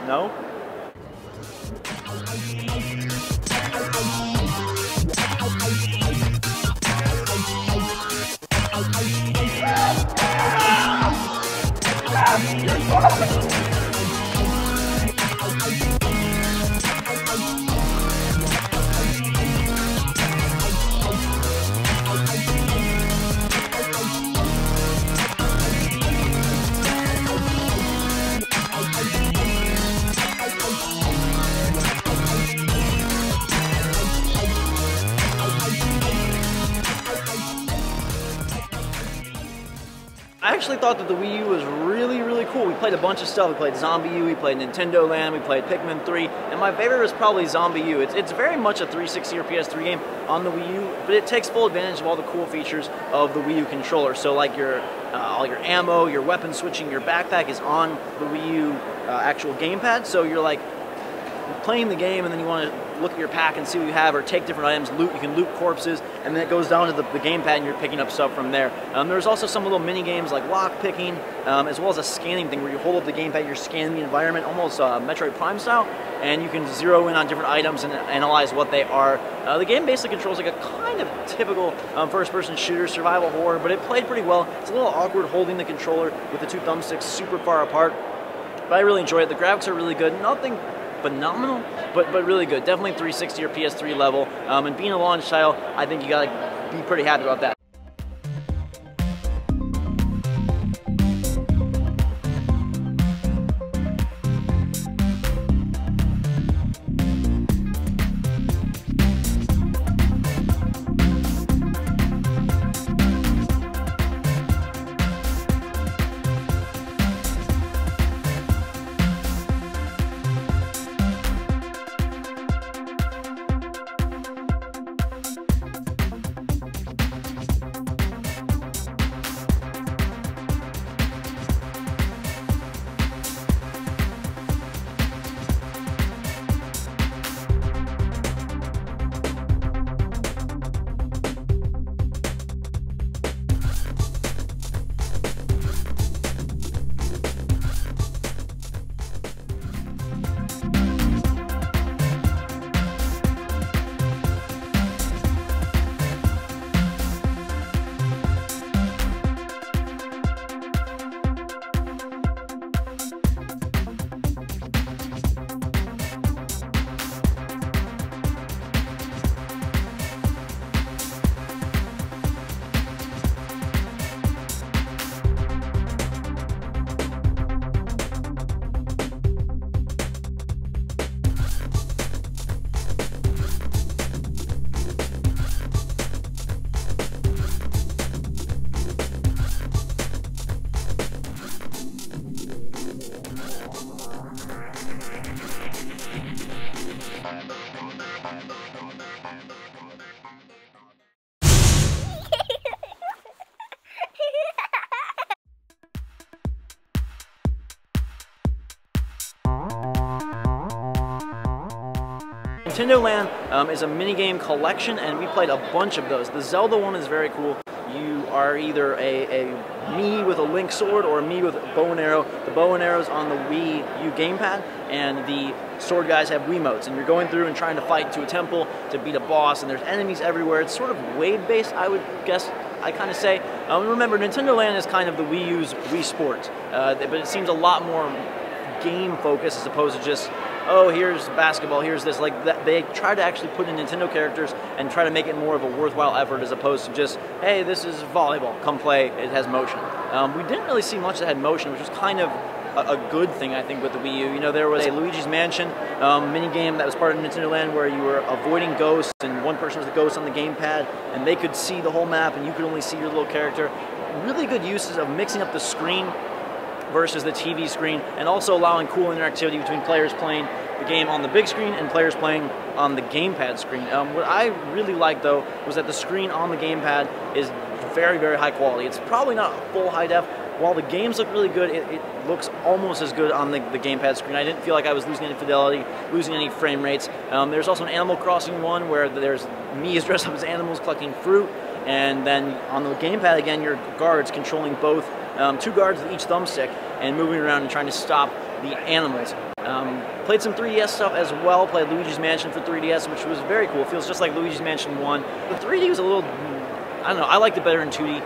No? I actually thought that the Wii U was really, really cool. We played a bunch of stuff. We played ZombiU, we played NintendoLand, we played Pikmin 3, and my favorite was probably ZombiU. It's very much a 360 or PS3 game on the Wii U, but it takes full advantage of all the cool features of the Wii U controller. So like all your ammo, your weapon switching, your backpack is on the Wii U actual gamepad, so you're like playing the game and then you want to look at your pack and see what you have, or take different items, loot. You can loot corpses, and then it goes down to the gamepad and you're picking up stuff from there. There's also some little mini games like lock picking, as well as a scanning thing where you hold up the gamepad, you're scanning the environment, almost Metroid Prime style, and you can zero in on different items and analyze what they are. The game basically controls like a kind of typical first-person shooter, survival horror, but it played pretty well. It's a little awkward holding the controller with the two thumbsticks super far apart, but I really enjoy it. The graphics are really good. Nothing phenomenal, but really good. Definitely 360 or PS3 level. And being a launch title, I think you gotta be pretty happy about that. NintendoLand is a minigame collection, and we played a bunch of those. The Zelda one is very cool. You are either a me with a Link sword or a me with a bow and arrow. The bow and arrow's on the Wii U gamepad, and the sword guys have Wiimotes, and you're going through and trying to fight to a temple to beat a boss, and there's enemies everywhere. It's sort of wave-based, I would guess. I kind of say. Remember, NintendoLand is kind of the Wii U's Wii Sports, but it seems a lot more game focused as opposed to just, oh, here's basketball, here's this. Like that, they try to actually put in Nintendo characters and try to make it more of a worthwhile effort as opposed to just, hey, this is volleyball, come play, it has motion. We didn't really see much that had motion, which was kind of a good thing, I think, with the Wii U. You know, there was a Luigi's Mansion minigame that was part of Nintendo where you were avoiding ghosts, and one person was the ghost on the gamepad, and they could see the whole map, and you could only see your little character. Really good uses of mixing up the screen versus the TV screen, and also allowing cool interactivity between players playing the game on the big screen and players playing on the gamepad screen. What I really liked, though, was that the screen on the gamepad is very, very high quality. It's probably not full high def. While the games look really good, it looks almost as good on the gamepad screen. I didn't feel like I was losing any fidelity, losing any frame rates. There's also an Animal Crossing one where there's me is dressed up as animals collecting fruit, and then on the gamepad again, your guards controlling both, two guards with each thumbstick, and moving around and trying to stop the animals. Played some 3DS stuff as well, played Luigi's Mansion for 3DS, which was very cool. It feels just like Luigi's Mansion 1. The 3D was a little, I don't know, I liked it better in 2D,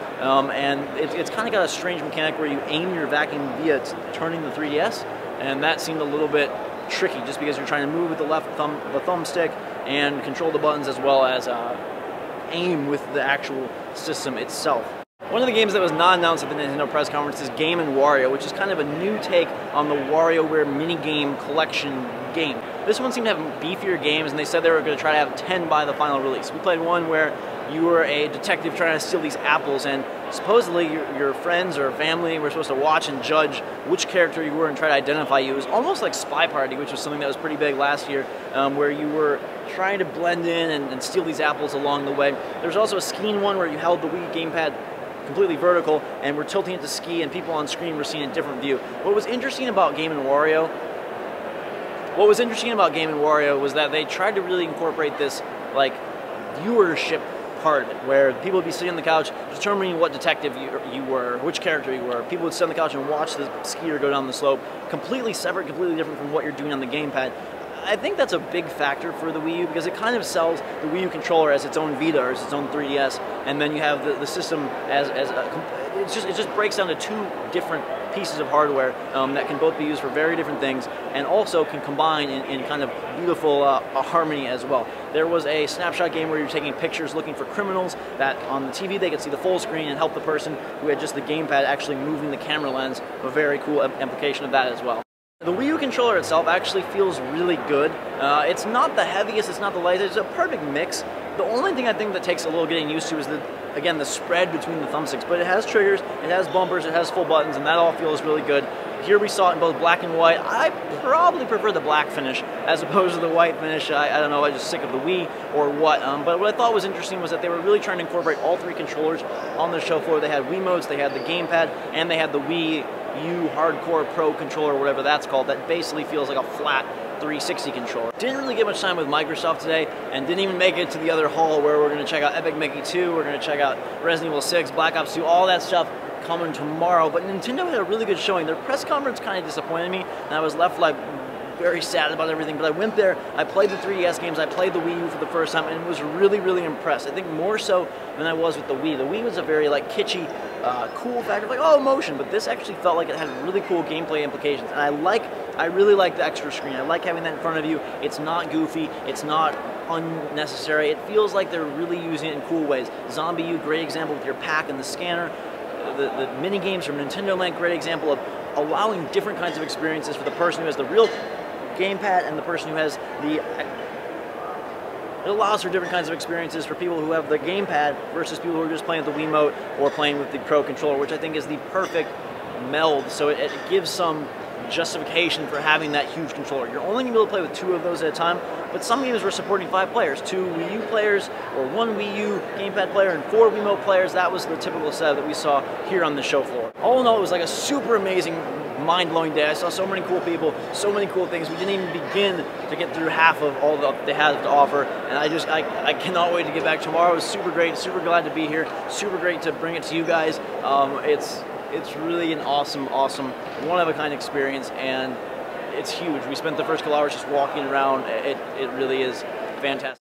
and it's kind of got a strange mechanic where you aim your vacuum via turning the 3DS, and that seemed a little bit tricky just because you're trying to move with the thumbstick and control the buttons as well as aim with the actual system itself. One of the games that was not announced at the Nintendo press conference is Game & Wario, which is kind of a new take on the WarioWare minigame collection game. This one seemed to have beefier games, and they said they were going to try to have 10 by the final release. We played one where you were a detective trying to steal these apples, and supposedly your friends or family were supposed to watch and judge which character you were and try to identify you. It was almost like Spy Party, which was something that was pretty big last year, where you were trying to blend in and steal these apples along the way. There was also a skiing one where you held the Wii gamepad completely vertical and were tilting it to ski, and people on screen were seeing a different view. What was interesting about Game & Wario was that they tried to really incorporate this like viewership part of it, where people would be sitting on the couch determining what detective you were, which character you were. People would sit on the couch and watch the skier go down the slope, completely separate, completely different from what you're doing on the gamepad. I think that's a big factor for the Wii U because it kind of sells the Wii U controller as its own Vita or as its own 3DS, and then you have the system as it just breaks down to two different pieces of hardware that can both be used for very different things and also can combine in kind of beautiful harmony as well. There was a snapshot game where you're taking pictures looking for criminals that on the TV they could see the full screen and help the person who had just the gamepad actually moving the camera lens. A very cool implication of that as well. The Wii U controller itself actually feels really good. It's not the heaviest, it's not the lightest, it's a perfect mix. The only thing I think that takes a little getting used to is again, the spread between the thumbsticks, but it has triggers, it has bumpers, it has full buttons, and that all feels really good. Here we saw it in both black and white. I probably prefer the black finish as opposed to the white finish. I don't know, I'm just sick of the Wii or what. But what I thought was interesting was that they were really trying to incorporate all three controllers on the show floor. They had Wii modes, they had the gamepad, and they had the Wii U Hardcore Pro controller, or whatever that's called, that basically feels like a flat 360 controller. Didn't really get much time with Microsoft today, and didn't even make it to the other hall where we're going to check out Epic Mickey 2, we're going to check out Resident Evil 6, Black Ops 2, all that stuff coming tomorrow. But Nintendo had a really good showing. Their press conference kind of disappointed me, and I was left like very sad about everything, but I went there, I played the 3DS games, I played the Wii U for the first time, and was really, really impressed. I think more so than I was with the Wii. The Wii was a very like kitschy, cool factor, like, oh, motion, but this actually felt like it had really cool gameplay implications, and I really like the extra screen. I like having that in front of you. It's not goofy, it's not unnecessary. It feels like they're really using it in cool ways. ZombiU, great example with your pack and the scanner. The mini games from NintendoLand, great example of allowing different kinds of experiences for the person who has the real gamepad and the person who has the... It allows for different kinds of experiences for people who have the gamepad versus people who are just playing with the Wiimote or playing with the Pro Controller, which I think is the perfect meld. So it gives some justification for having that huge controller. You're only going to be able to play with 2 of those at a time, but some games were supporting 5 players, 2 Wii U players, or 1 Wii U gamepad player, and 4 Wiimote players. That was the typical setup that we saw here on the show floor. All in all, it was like a super amazing, mind-blowing day. I saw so many cool people, so many cool things. We didn't even begin to get through half of all that they had to offer, and I cannot wait to get back tomorrow. It was super great, super glad to be here, super great to bring it to you guys. It's really an awesome, one-of-a-kind experience, and it's huge. We spent the first couple hours just walking around. It really is fantastic.